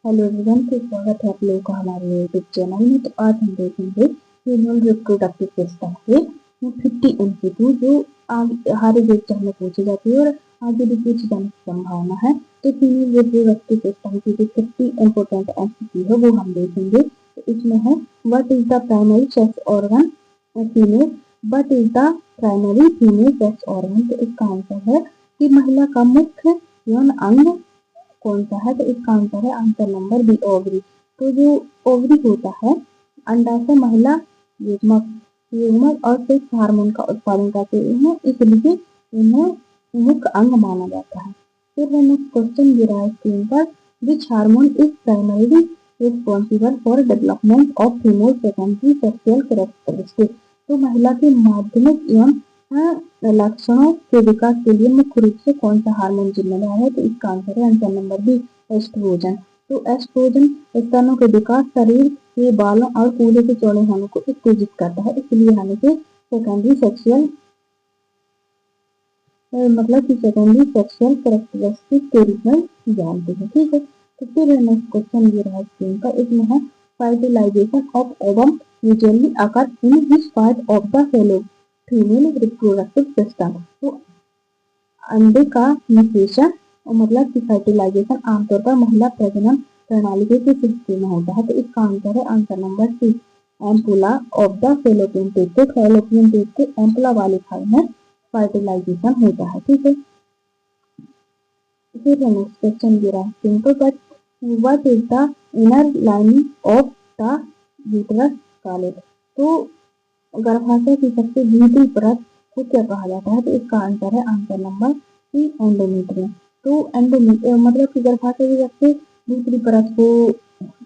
Hello everyone, तो स्वागत है आप लोगों का हमारे यूट्यूब चैनल में। तो आज हम देखेंगे ह्यूमन रिप्रोडक्टिव सिस्टम के 50 एमसीक्यू जो हर एक एग्जाम में पूछी जाती है और आगे भी पूछी जाने की संभावना है। तो ह्यूमन रिप्रोडक्टिव सिस्टम की जो 50 इम्पोर्टेंट एमसीक्यू है वो हम देखेंगे। तो इसमें है what is the primary sex organ female, what is the primary female sex organ. तो इसका आंसर है कि महिला का मुख्य यौन अंग कौन सा है। तो इसका आंसर है आंसर नंबर बी, ओवरी। तो जो ओवरी होता है, अंडाशय महिला युग्मक और सेक्स हार्मोन का उत्पादन करते हैं, इसलिए इन्हें मुख्य अंग माना जाता है। फिर है नेक्स्ट क्वेश्चन दे रहा है स्क्रीन पर, which hormone is primarily responsible for development of female secondary sexual characteristic. तो महिला के माध्यमिक एवं लक्षणों के विकास के लिए मुख्य रूप से कौन सा हार्मोन जिम्मेदार है। तो इसका आंसर है आंसर नंबर बी, एस्ट्रोजन। तो एस्ट्रोजन स्तनों के विकास, शरीर के बालों और कूल्हे के चौड़े होने को उत्तेजित करता है, इसलिए हम इसे secondary sexual secondary sexual characteristic के रूप में जानते हैं। ठीक है, तो फिर नेक्स्ट क्वेश्चन ये रहा स्क्रीन पर, इसमें है fertilization of ovum usually occur in which part of the female reproductive system. तो अंडे का निषेचन मतलब कि फर्टिलाइजेशन आमतौर पर महिला प्रजनन प्रणाली के किस हिस्से में होता है। तो इसका आंसर है answer number C, ampulla of the fallopian tube. तो फैलोपियन ट्यूब के एम्पुला वाले भाग में फर्टिलाइजेशन होता है। ठीक है, फिर नेक्स्ट क्वेश्चन ये रहा simple, but what is the inner lining of the uterus call it. तो गर्भाशय की सबसे भीतरी परत को क्या कहा जाता है। तो इसका आंसर है आंसर नंबर सी, एंडोमेट्रियम। तो एंडोमेट्रियम मतलब कि गर्भाशय की सबसे भीतरी परत को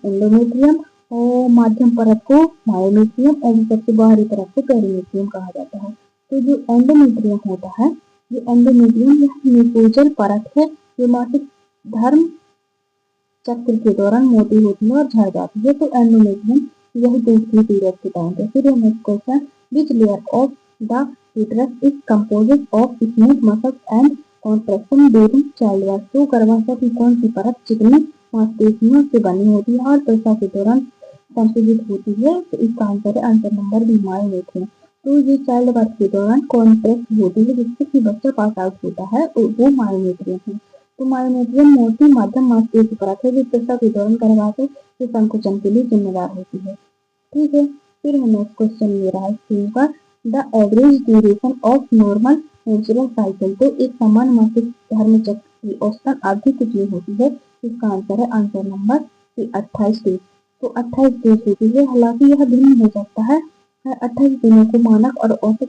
एंडोमेट्रियम और माध्यम परत को मायोमेट्रियम और सबसे बाहरी परत को पेरिमेट्रियम कहा जाता है। तो जो एंडोमेट्रियम होता है, ये एंडोमेट्रियम यह म्यूकोजल परत है जो मासिक धर्म चक्र के दौरान मोटी होती है और झड़ जाती है। तो एंडोमेट्रियम यही दूसरी पीरियड के टाइम पे। फिर next question, which layer of the uterus is composed of smooth muscles and contraction during childbirth. तो गर्भाशय की कौन सी परत चिकनी मांसपेशियों से बनी होती है और प्रसव के दौरान संकुचित होती है। तो इसका आंसर है आंसर नंबर बी, मायोमेट्रियम। तो ये चाइल्ड बर्थ के दौरान कॉन्ट्रैक्ट होती है जिससे कि बच्चा पास आउट होता है, वो मायोमेट्रियम है। तो मायोमेट्रियम मोटी माध्यम मांसपेशी परत है जो प्रसव के दौरान गर्भाशय के संकुचन के लिए जिम्मेदार होती है। ठीक है, फिर नेक्स्ट क्वेश्चन ये रहा स्क्रीन पर, the average duration of normal menstrual cycle. तो एक सामान्य मासिक धर्म चक्र की औसतन अवधि कितनी होती है। इसका आंसर है आंसर नंबर 28 डेज। तो 28 डेज होती है, हालांकि यह भिन्न हो सकता है। 28 दिनों को मानक और औसत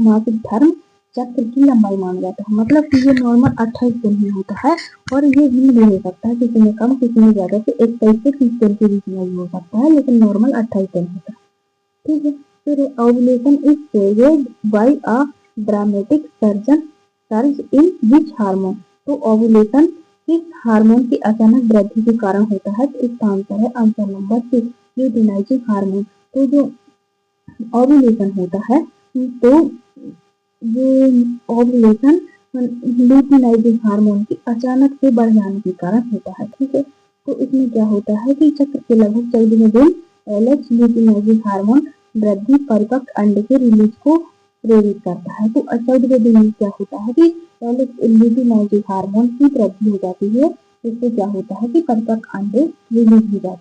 मासिक धर्म चक्र की लंबाई माना जाता है। मतलब कि ये नॉर्मल 28 दिन में होता है और ये भिन्न भी हो सकता है, किसी में कम किसी में ज्यादा, तो 21 से 30 दिन के बीच में भी हो सकता है, लेकिन नॉर्मल 28 दिन होता है। ठीक है, फिर ovulation is triggered by a dramatic surge in which hormone. तो ओव्यूलेशन किस हार्मोन की अचानक वृद्धि के कारण होता है। तो इसका आंसर है answer number C, luteinizing hormone. तो जो ओव्यूलेशन होता है, तो ये ओव्यूलेशन ल्यूटिनाइजिंग हार्मोन की अचानक से बढ़ जाने के कारण होता है। ठीक है, तो इसमें क्या होता है कि चक्र के लगभग 14वें दिन एलएच ल्यूटिनाइजिंग हार्मोन वृद्धि परिपक्व अंडे के रिलीज को प्रेरित करता है। तो 14वें दिन में क्या होता है कि एलएच ल्यूटिनाइजिंग हार्मोन की वृद्धि हो जाती है, जिससे क्या होता है कि परिपक्व अंडे रिलीज हो जाते हैं।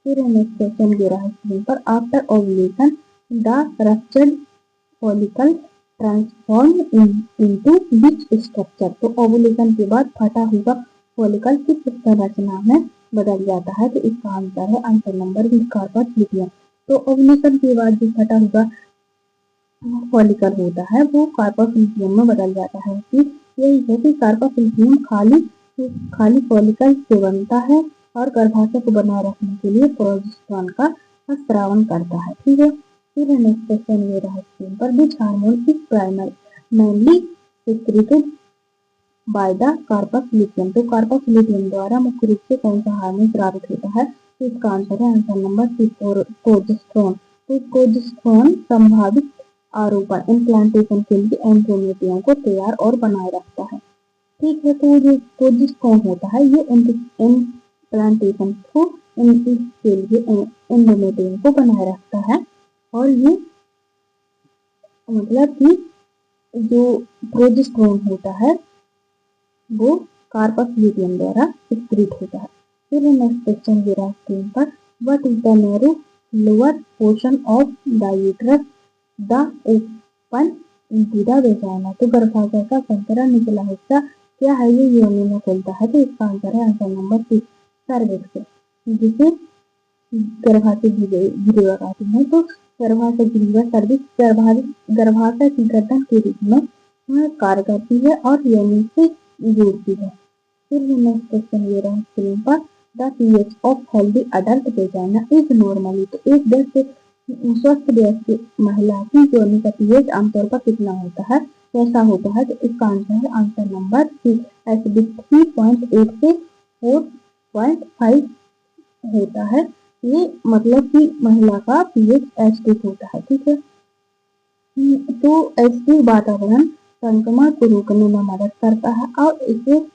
फिर नेक्स्ट क्वेश्चन दे रहा है स्क्रीन पर, after ovulation the ruptured follicle transform into which structure. तो ओव्यूलेशन के बाद फटा हुआ फॉलिकल किस संरचना में बदल जाता है। तो इसका आंसर है answer number B, corpus luteum. तो ओव्यूलेशन के बाद जो फटा हुआ फॉलिकल होता है वो कार्पस लुटियम में बदल जाता है। यही है कि कार्पस लुटियम खाली फॉलिकल से बनता है और गर्भाशय को बनाए रखने के लिए प्रोजेस्टेरॉन का स्रावन करता है। ठीक है, फिर नेक्स्ट क्वेश्चन ये रहा स्क्रीन पर, which hormone is primarily secreted by the corpus luteum. तो कार्पस लुटियम द्वारा मुख्य रूप से कौन सा हार्मोन स्रावित होता है। तो इसका आंसर है आंसर नंबर सी, प्रोजेस्टेरॉन। तो प्रोजेस्टेरॉन संभावित आरोपण इम्प्लांटेशन के लिए एंड्रोमेट्रियम को तैयार और बनाए रखता है। ठीक है, तो जो प्रोजेस्टेरॉन होता है ये प्लांटेशन को इसके लिए एंडोमेट्रियम को बनाए रखता है। और ये मतलब कि जो प्रोजेस्टेरोन होता है वो कार्पस ल्यूटियम द्वारा सिक्रीट होता है। फिर नेक्स्ट क्वेश्चन ये रहा स्क्रीन पर, what is the narrow lower portion of the uterus the open into the vagina. तो गर्भाशय का संतरा निचला हिस्सा क्या है, ये योनि में खुलता है। तो इसका आंसर है आंसर नंबर सी, सर्विक्स, जिसे गर्भाशय गिरिवा कहते हैं। तो गर्भाशय गिरिवा सर्विक्स गर्भाशय की गर्दन के रूप में कार्य करती है और योनि से जोड़ती है। फिर नेक्स्ट क्वेश्चन ये रहा स्क्रीन पर, the pH of healthy adult vagina is normally. तो एक स्वस्थ वयस्क महिला की योनि का पीएच आमतौर पर कितना होता है, कैसा होता है। तो इसका आंसर है आंसर नंबर सी, एसिडिक 3.8 से 4.5 होता है। ये मतलब कि महिला का पीएच एसिडिक होता है, ठीक है। तो एसिडिक वातावरण संक्रमण को रोकने में मदद करता है और इसे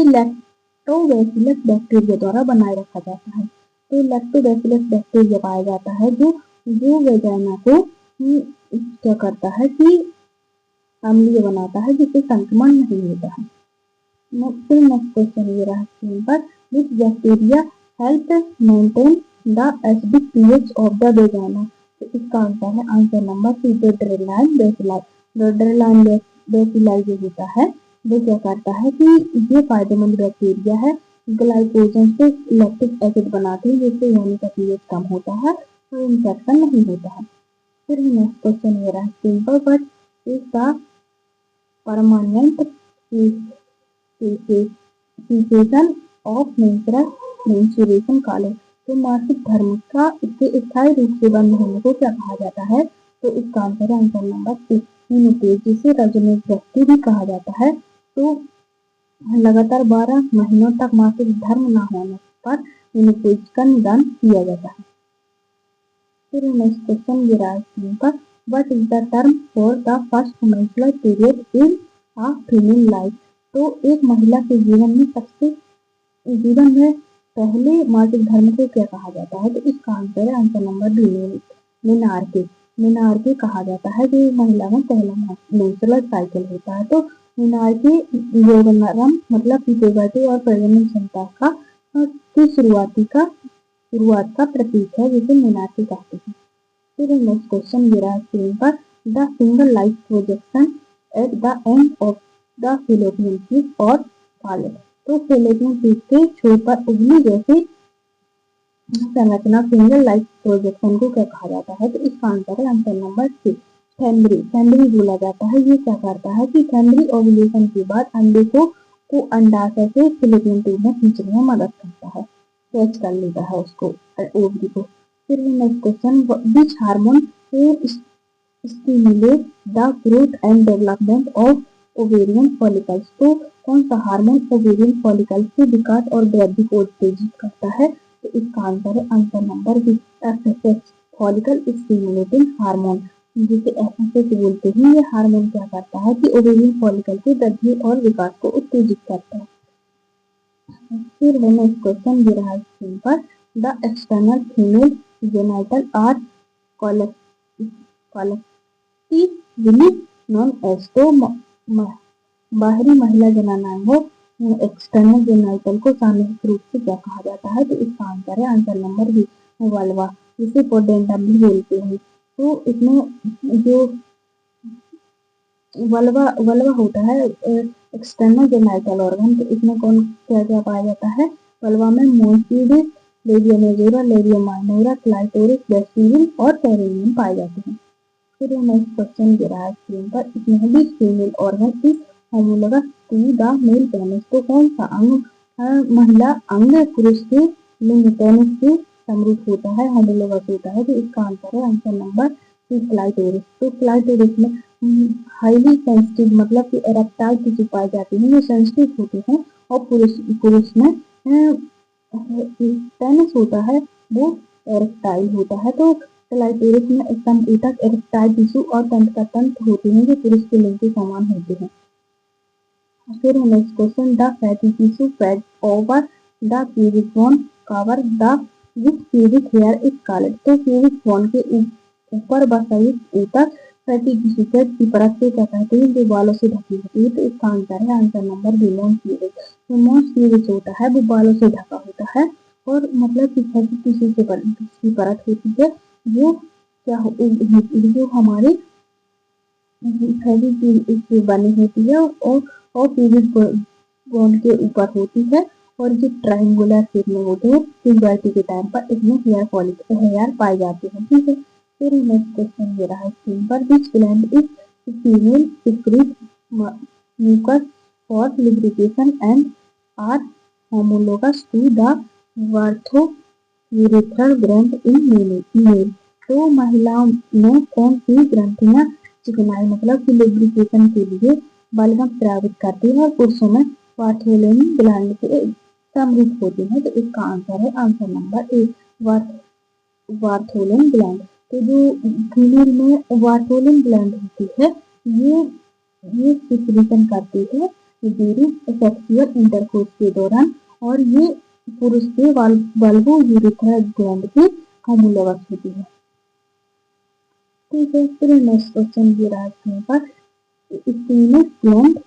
लैक्टोबैसिलस बैक्टीरिया द्वारा बनाए रखा जाता है। तो लैक्टोबैसिलस बैक्टीरिया पाया जाता है जो वेजाइना को क्या करता है कि अम्लीय बनाता है, जिससे संक्रमण नहीं होता है। फिर नेक्स्ट क्वेश्चन ये रहा स्क्रीन पर, which bacteria help maintain the acidic pH of the vagina. तो इसका आंसर है answer number C, Doderlein bacilli. Doderlein bacilli जो होता है वो क्या करता है कि ये फायदेमंद बैक्टीरिया है, ग्लाइकोजन से लैक्टिक एसिड बनाते हैं, जिससे योनि का पीएच कम होता है और इन्फेक्शन नहीं होता है। फिर नेक्स्ट क्वेश्चन ये रहा simple, but is the permanent cessation of menstruation called. तो मासिक धर्म का इसके स्थायी रूप से बंद होने को क्या कहा जाता है। तो इसका आंसर है आंसर नंबर सी, मेनोपॉज, जिसे रजनीय व्यक्ति भी कहा जाता है। तो लगातार 12 महीनों तक मासिक धर्म न होने पर मेनोपॉज का निदान किया जाता है। फिर नेक्स्ट क्वेश्चन ये रहा स्क्रीन पर, what is the term for the first menstrual period in a female life. तो एक महिला के जीवन में पहले मासिक धर्म को क्या कहा जाता है। तो इसका आंसर है आंसर नंबर बी, मेनार्के कहा जाता है। जो महिला में पहला मेंस्ट्रुअल साइकिल होता है। तो मेनार्के यौवनारंभ मतलब प्यूबर्टी और प्रजनन क्षमता का की शुरुआत का प्रतीक है, जिसे मेनार्के कहते हैं। फिर नेक्स्ट क्वेश्चन ये रहा स्क्रीन पर, the single light projection at the end of the fallopian tube और फॉलिक। तो फैलोपियन ट्यूब के छोर पर उंगली जैसी संरचना सिंगल लाइट प्रोजेक्शन को क्या कहा जाता है। तो इसका आंसर है आंसर नंबर सी, थैंबरी बोला जाता है। ये क्या करता है कि थैंबरी ओव्यूलेशन के बाद अंडे को अंडाशय से फैलोपियन ट्यूब में खींचने में मदद करता है, कैच कर लेता है उसको, ओवरी को। फिर next question, which hormone stimulate the growth and development of ovarian follicles. तो कौन सा हार्मोन ओवेरियन फॉलिकल्स के विकास और वृद्धि को उत्तेजित करता है। तो इसका आंसर है answer number B, FSH, follicle stimulating hormone, जिसे एफएसएच बोलते हैं। ये हार्मोन क्या करता है कि ओवेरियन फॉलिकल की वृद्धि और विकास को उत्तेजित करता है। फिर है नेक्स्ट क्वेश्चन ये रहा स्क्रीन पर, the external female genital are collectively known as. तो बाहरी महिला जननांगों एक्सटर्नल जेनिटल को सामूहिक रूप से क्या कहा जाता है। तो इसका आंसर है आंसर नंबर बी, वल्वा, जिसे पोडेंटम भी बोलते हैं। तो इसमें जो वल्वा होता है एक्सटर्नल जेनिटल ऑर्गन, तो इसमें कौन क्या पाया जाता है। वल्वा में मोनोसिडिस, labia majora, labia minora, clitoris, vestibule और पेरिनियम पाए जाते हैं। फिर नेक्स्ट क्वेश्चन दे रहा है स्क्रीन पर, इसमें भी female organ is homologous to the male penis. तो कौन सा अंग महिला अंग पुरुष के लिंग पेनिस के समरूप होता है, होमोलोगस होता है। तो इसका आंसर है आंसर नंबर सी, क्लाइटोरिस। तो क्लाइटोरिस में हाईली सेंसिटिव मतलब कि एरेक्टाइल टिश्यू पाए जाते हैं, जो सेंसिटिव होते हैं। और पुरुष में पेनिस होता है वो एरेक्टाइल होता है। तो क्लाइटोरिस में एकदम ऊतक, एरेक्टाइल टिश्यू और तंत्र होते हैं, जो पुरुष के लिंग के समान होते हैं। फिर है next question, the fatty tissue fed over the pubic bone cover the with pubic hair is called. तो प्यूबिक बोन के ऊपर बसा ऊतक फैटी टिश्यू फेड की परत को क्या कहते हैं, जो बालों से ढकी होती है। तो इसका आंसर है answer number B, mons pubis. जो मोस्ट प्यूबिक होता है वो बालों से ढका होता है, और मतलब कि फैटी टिश्यू से की परत होती है वो क्या जो हमारे फैटी की बनी होती है और प्यूबिक बोन के ऊपर होती है, और जो ट्रायंगुलर शेप में होते हैं प्यूबर्टी के टाइम पर इसमें हेयर पाए जाते हैं। ठीक है, फिर नेक्स्ट क्वेश्चन ये रहा स्क्रीन पर, which gland is female secrete mucus for lubrication and are homologous to the वर्थो यूरेथ्रल ग्रंथ इन मेल। तो महिलाओं में कौन सी ग्रंथियां चिकनाई मतलब कि लुब्रिकेशन के लिए बलगम स्रावित करती है, और पुरुषों में बार्थोलेमी ग्लैंड के समृद्ध होती है। तो इसका आंसर है आंसर नंबर ए, बार्थोलेम ग्लैंड। तो जो फीमेल में बार्थोलेम ग्लैंड होती है ये सिक्रीशन करती है ड्यूरिंग सेक्सुअल इंटरकोर्स के दौरान, और ये पुरुष के बल्बो यूरेथ्रल ग्लैंड की होमोलोगस होती है। ठीक है, फिर नेक्स्ट क्वेश्चन ये रहा इसमें पर, Skene's gland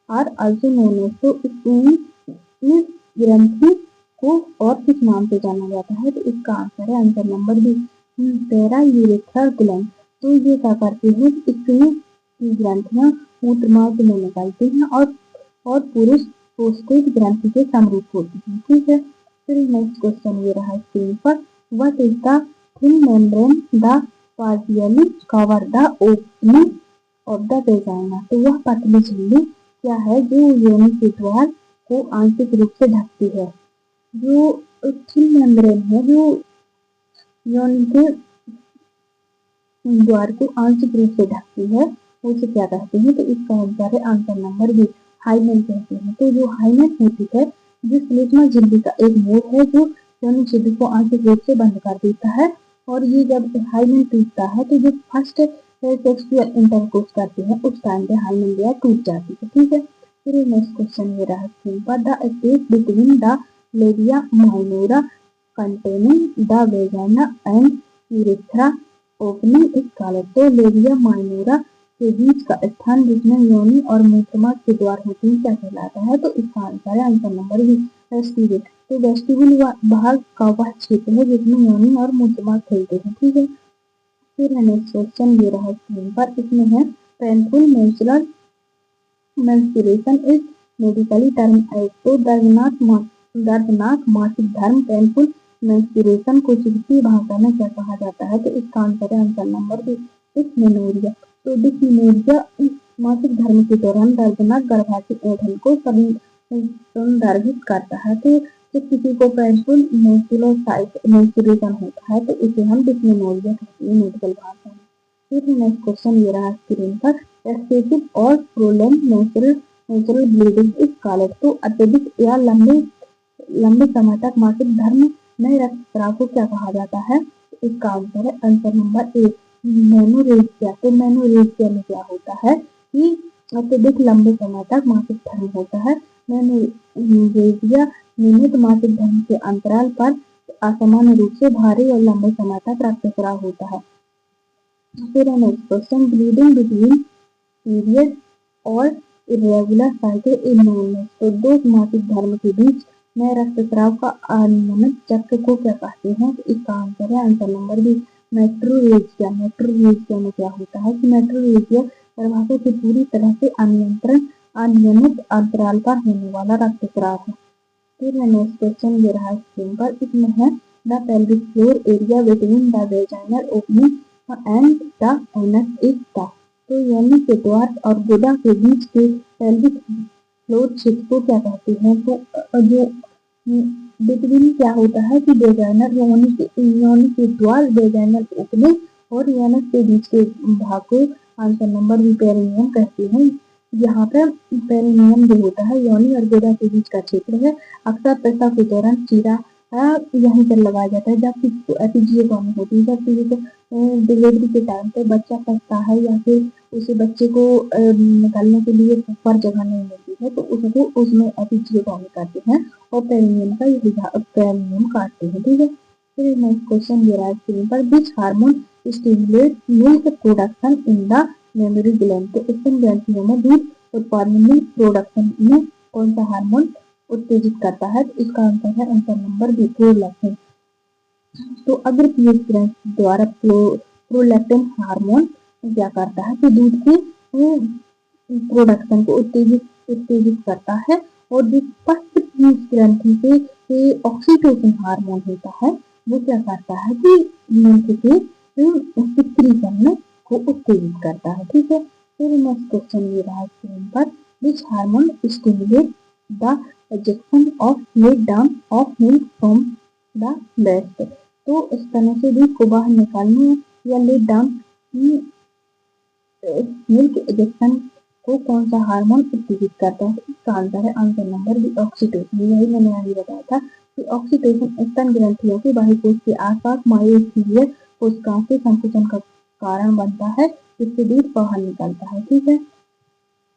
are also known as. तो स्क्वीनेस ग्रंथि को और किस नाम से जाना जाता है, तो इसका आंसर है answer number B, para urethral gland. तो ये क्या करती है, स्क्वीनेस की ग्रंथियां मूत्रमार्ग में निकलती हैं और पुरुष प्रोस्टेट ग्रंथि के समरूप होती है। ठीक है, फिर नेक्स्ट क्वेश्चन ये रहा स्क्रीन पर, what is the thin membrane the partially cover the opening of the vagina. तो वह पतली झिल्ली क्या है जो योनि के द्वार को आंशिक रूप से ढकती है। जो थिन मेम्ब्रेन है जो योनि के द्वार को आंशिक रूप से ढकती है उसे क्या कहते हैं, तो इसका आंसर है आंसर नंबर बी, हाइमेन कहते हैं। तो जो हाइमेन होती है जिस प्लेज्मा झिल्ली का एक मोड़ है जो योनि झिल्ली को आंशिक रूप से बंद कर देता है, और ये जब हाइमेन टूटता है तो जो फर्स्ट सेक्सुअल इंटरकोर्स करते हैं उस टाइम पे हाइमेन लेयर टूट जाती है। ठीक है, फिर नेक्स्ट क्वेश्चन ये रहा स्क्रीन पर, the space between the labia minora containing the vagina and urethra opening is called. तो लेबिया माइनोरा के बीच का स्थान जिसमें योनि और मूत्रमार्ग के द्वार होते हैं क्या कहलाता है, तो इसका आंसर है आंसर नंबर बी, वेस्टिब्यूल। तो वेस्टिब्यूल भाग का वह क्षेत्र है जिसमें योनि और मूत्रमार्ग फैलते हैं। ठीक है, फिर नेक्स्ट क्वेश्चन ये रहा स्क्रीन पर, इसमें है painful menstrual menstruation is medically term as. तो दर्दनाक मासिक धर्म पेनफुल मेंस्ट्रुएशन को चिकित्सीय भाषा में क्या कहा जाता है, तो इसका आंसर है आंसर नंबर बी, डिस्मेनोरिया। तो डिस्मेनोरिया मासिक धर्म के दौरान दर्दनाक गर्भाशय ऐंठन को संदर्भित करता है। तो जब किसी को पेनफुल मेंस्ट्रुएशन होता है तो इसे हम डिस्मेनोरिया कहते हैं मेडिकल भाषा में। फिर नेक्स्ट क्वेश्चन ये रहा स्क्रीन पर, एक्सेसिव और prolong natural bleeding is called. तो अत्यधिक या लंबे समय तक मासिक धर्म में रक्तस्राव को क्या कहा जाता है, तो इसका आंसर है आंसर नंबर ए, मेनोरेजिया। तो मेनोरेजिया में क्या होता है कि अत्यधिक लंबे समय तक मासिक धर्म होता है। मेनोरेजिया नियमित मासिक धर्म के अंतराल पर असामान्य रूप से भारी और लंबे समय तक रक्तस्राव होता है। फिर next question, bleeding between period और इरेगुलर साइकिल इन नॉर्मल। तो दो मासिक धर्म के बीच में रक्तस्राव का अनियमित चक्र को क्या कहते हैं, तो इसका आंसर है answer number B, metrorrhagia. Metrorrhagia में क्या होता है कि मेट्रोरेजिया गर्भाशय से पूरी तरह से अनियमित अंतराल पर होने वाला रक्तस्राव है। फिर नेक्स्ट क्वेश्चन ये रहा स्क्रीन पर, इसमें है the pelvic floor area between the vaginal opening and the anus is the. तो योनि के द्वार और गुदा के बीच के पेल्विक फ्लोर क्षेत्र को क्या कहते हैं, तो जो बिटवीन क्या होता है कि वेजाइनल योनि के द्वार वेजाइनल ओपनिंग और एनस के बीच के भाग को आंसर नंबर बी, पेरिनियम कहते हैं। यहाँ पे पेरिनियम जो होता है योनि और गुदा के बीच का क्षेत्र है। अक्सर प्रसव के दौरान चीरा यहीं पर लगाया जाता है जब किसी को एपिजियोटोमी होती है, जब किसी को डिलीवरी के टाइम पे बच्चा फंसता है या फिर उसे बच्चे को निकालने के लिए प्रॉपर जगह नहीं मिलती है तो उसको उसमें एपिजियोटॉमी करते हैं और पेरिनियम का यही पेरिनियम काटते हैं। ठीक है, फिर नेक्स्ट क्वेश्चन ये रहा स्क्रीन पर, which hormone stimulate milk production in the memory gland. तो स्तन ग्रंथियों में दूध उत्पादन मिल्क प्रोडक्शन में कौन सा हार्मोन उत्तेजित करता है? तो इसका आंसर है आंसर नंबर बी, प्रोलैक्टिन। तो अगर पीएच ग्रंथि द्वारा प्रोलैक्टिन हार्मोन क्या करता है कि दूध के प्रोडक्शन को उत्तेजित करता है और जो पश्च पीएच ग्रंथि से ऑक्सीटोसिन हार्मोन होता है वो क्या करता है कि मिल्क के सिक्रीशन को उत्तेजित करता है। ठीक है, फिर नेक्स्ट क्वेश्चन ये रहा स्क्रीन पर, which hormone stimulate the ejection of let down of milk from the breast. तो इस तरह से दूध को बाहर निकालने या लेट डाउन मिल्क एजेक्शन को कौन सा हार्मोन उत्तेजित करता है? इसका आंसर है आंसर नंबर बी, ऑक्सीटोसिन। यही मैंने अभी बताया था कि ऑक्सीटोसिन स्तन ग्रंथियों के बाह्य कोश के आसपास मायोसीलियर कोशिकाओं के संकुचन का कारण बनता है जिससे दूध बाहर निकलता है। ठीक है,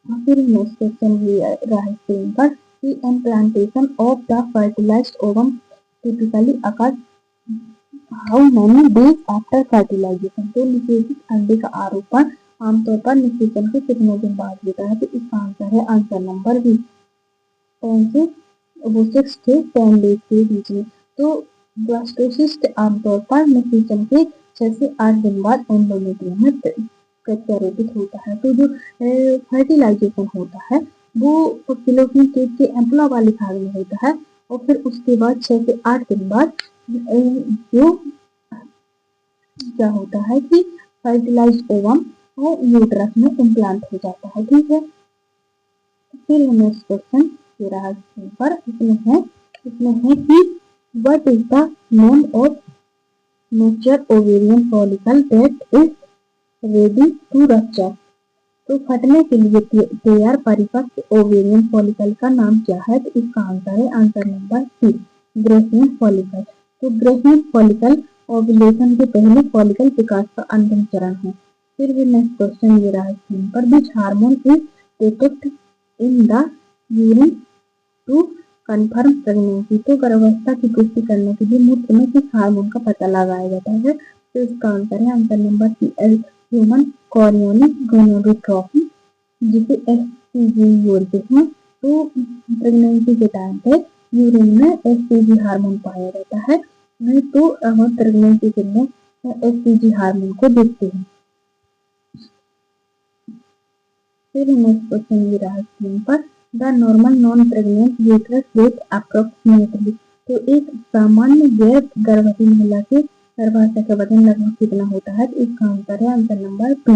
फिर नेक्स्ट क्वेश्चन ये रहा स्क्रीन पर, कि implantation of the fertilized ovum typically occurs how many days after fertilization. तो निषेचित अंडे का आरोपण आमतौर पर निषेचन के कितने दिन बाद होता है? तो इसका आंसर है आंसर नंबर बी, 6 से 10 डेज के बीच में। तो ब्लास्टोसिस्ट आमतौर पर निषेचन के 6 से 8 दिन बाद एंडोमेट्रियम में प्रत्यारोपित होता है। तो जो फर्टिलाइजेशन होता है वो फिलोपियन स्टेज के एम्पुला वाले भाग में होता है और फिर उसके बाद 6 से 8 दिन बाद जो क्या होता है कि फर्टिलाइज्ड ओवम वो यूट्रस में इम्प्लांट हो जाता है। ठीक है, फिर नेक्स्ट क्वेश्चन ये रहा स्क्रीन पर, इसमें है कि what is the name of mature ovarian follicle that is ready to rupture. तो फटने के लिए तैयार परिपक्व ओवेरियन फॉलिकल का नाम क्या है? तो इसका आंसर है answer number C, Graafian follicle. तो ग्रेसियन फॉलिकल ओव्यूलेशन के पहले फॉलिकल विकास का अंतिम चरण है। फिर भी नेक्स्ट क्वेश्चन ये रहा स्क्रीन पर, which hormone is detect in the urine to confirm pregnancy. तो गर्भावस्था की पुष्टि करने के लिए मूत्र में किस हार्मोन का पता लगाया जाता है? तो इसका आंसर है answer number C, human chorionic gonadotropin, जिसे एचसीजी बोलते हैं। तो प्रेगनेंसी के टाइम पे यूरिन में एचसीजी हार्मोन पाया जाता है, नहीं तो हम प्रेगनेंसी के में एचसीजी हार्मोन को देखते हैं। फिर नेक्स्ट क्वेश्चन ये रहा स्क्रीन पर, the normal non pregnant uterus weight approximately. तो एक सामान्य गैर गर्भवती महिला के गर्भाशय का वजन लगभग कितना होता है? तो इसका आंसर है आंसर नंबर बी,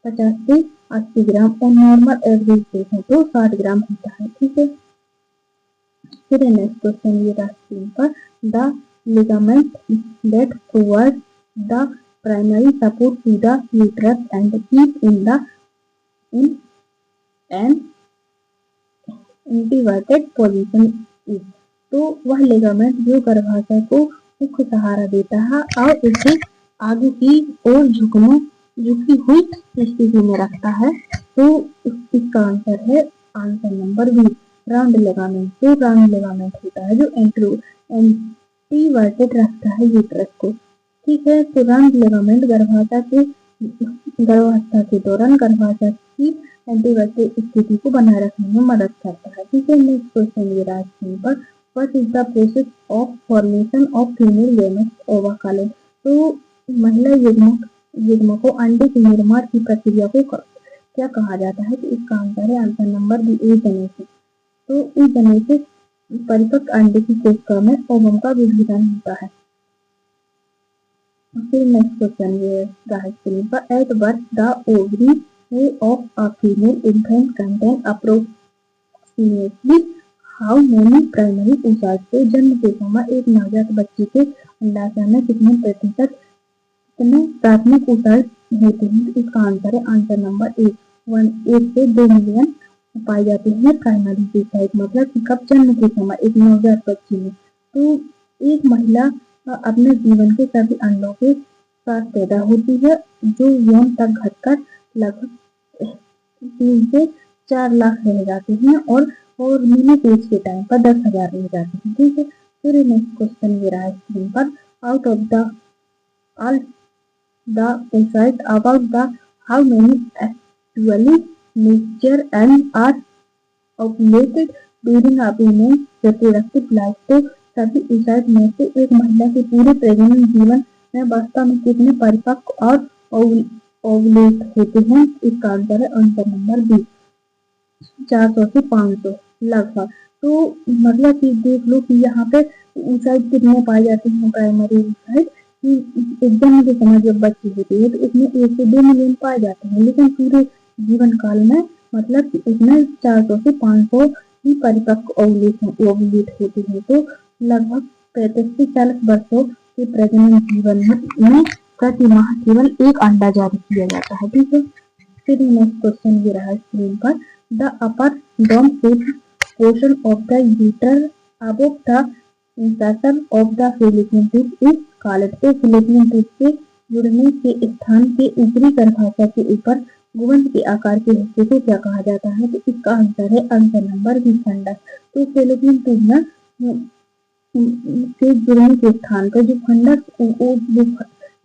50 से 80 ग्राम और नॉर्मल एवरेज देखें तो 60 ग्राम होता है। ठीक है, फिर नेक्स्ट क्वेश्चन ये रहा स्क्रीन पर, the ligament that provide the primary support to the uterus and keep in the in an anteverted position is. तो वह लिगामेंट जो गर्भाशय को मुख्य सहारा देता है और उसे आगे की ओर झुकी हुई स्थिति में रखता है। तो इसका आंसर है answer number B, round ligament. तो राउंड लिगामेंट होता है जो एंटीवर्टेड रखता है यूट्रस को। ठीक है, तो राउंड लिगामेंट गर्भावस्था के दौरान गर्भाशय की एंटीवर्टेड स्थिति को बनाए रखने में मदद करता है। ठीक है, नेक्स्ट क्वेश्चन ये रहा स्क्रीन पर, what is the process of formation of female gametes ओवाकालिन। तो महिला युग्म को अंडे के निर्माण की प्रक्रिया को क्या कहा जाता है? तो इसका आंसर है आंसर नंबर बी, oogenesis। तो oogenesis परिपक्व अंडे की कोशिका में ओवम का विभाजन होता है। फिर नेक्स्ट क्वेश्चन ये रहा स्क्रीन पर, at birth the ovary of a female infant contain approximately how many primary oocytes। तो जन्म के समय एक नवजात बच्चे के अंडाशय में कितने प्रतिशत प्राथमिक oocytes होते हैं? इसका आंसर है आंसर नंबर ए, 1 से 2 मिलियन पाई जाती है प्राइमरी oocytes। मतलब कि कब जन्म के समय एक नवजात बच्चे में। तो एक महिला अपने जीवन के सभी अंडों के साथ पैदा होती है जो यौन तक घटकर लगभग 3 से 4 लाख रह जाते हैं और मिनी एज के टाइम पर 10,000 रह जाते हैं। ठीक है, फिर नेक्स्ट क्वेश्चन ये रहा स्क्रीन पर, out of the all the insight about the how many actually mature and are ovulated during a woman's reproductive life। तो सभी इंसाइट में से एक महिला के पूरे प्रजनन जीवन में वास्तव में कितने परिपक्व और ओवुलेट होते हैं? इसका आंसर है आंसर नंबर बी, 400 से 500 लगभग। तो मतलब कि देख लो कि यहाँ पे इंसाइट कितने पाए जाते हैं, प्राइमरी इंसाइट जन्म के समय जब बच्ची होती है तो इसमें 1 से 2 मिलियन पाए जाते हैं, लेकिन पूरे जीवन काल में मतलब कि इसमें 400 से 500 ही परिपक्व ओवुलेट होते हैं। तो लगभग 35 से 40 वर्षों के प्रजनन जीवन में प्रति माह केवल 1 अंडा जारी किया जाता है। ठीक है, फिर नेक्स्ट क्वेश्चन ये रहा स्क्रीन पर, the upper dome portion of the uterus above the insertion of the fallopian tube is called. तो फैलोपियन ट्यूब के जुड़ने के स्थान के ऊपरी गर्भाशय के ऊपर गुंबद के आकार के हिस्से को क्या कहा जाता है? तो इसका आंसर है आंसर नंबर बी, फंडस। तो फैलोपियन ट्यूब में से जुड़ने के स्थान पर जो फंडस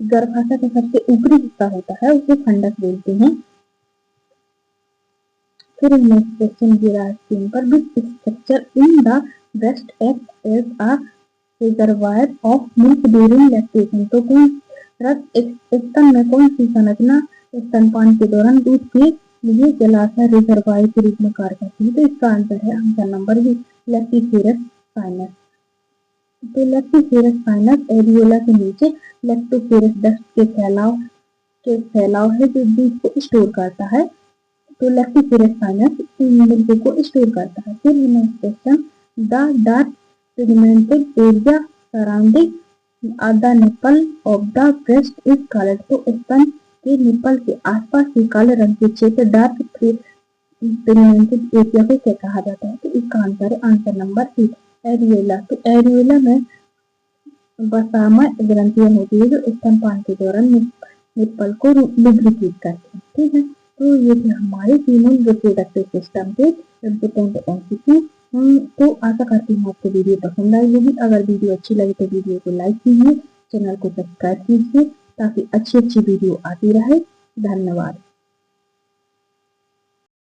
गर्भाशय का सबसे ऊपरी हिस्सा होता है उसे फंडस बोलते हैं। फिर नेक्स्ट क्वेश्चन ये रहा स्क्रीन पर, which structure in the breast act as a reservoir of milk during lactation. तो स्तन में कौन सी संरचना स्तनपान के दौरान दूध के लिए जलाशय रिजर्वायर के रूप में कार्य करती है? तो इसका आंसर है answer number B, lactiferous sinus. तो लैक्टिफेरस साइनस एरियोला के नीचे लैक्टोफेरस डक्ट के फैलाव है जो दूध को स्टोर करता है। तो लैक्टिफेरस साइनस मिल्क को स्टोर करता है। फिर next question, the dark pigmented area surrounding the nipple of the breast is called. तो स्तन के निपल के आसपास के काले रंग के क्षेत्र डार्क पिगमेंटेड एरिया को क्या कहा जाता है? तो इसका आंसर है आंसर नंबर सी, एरियोला। तो एरियोला में वसामय ग्रंथियां होती है जो स्तनपान के दौरान निपल को लुब्रिकेट करती है। ठीक है, तो ये थे हमारे फीमेल रिप्रोडक्टिव सिस्टम के इम्पोर्टेंट एमसीक्यू। तो आशा करती हूँ आपको वीडियो पसंद आई होगी। अगर वीडियो अच्छी लगे तो वीडियो को लाइक कीजिए, चैनल को सब्सक्राइब कीजिए ताकि अच्छी वीडियो आती रहे। धन्यवाद।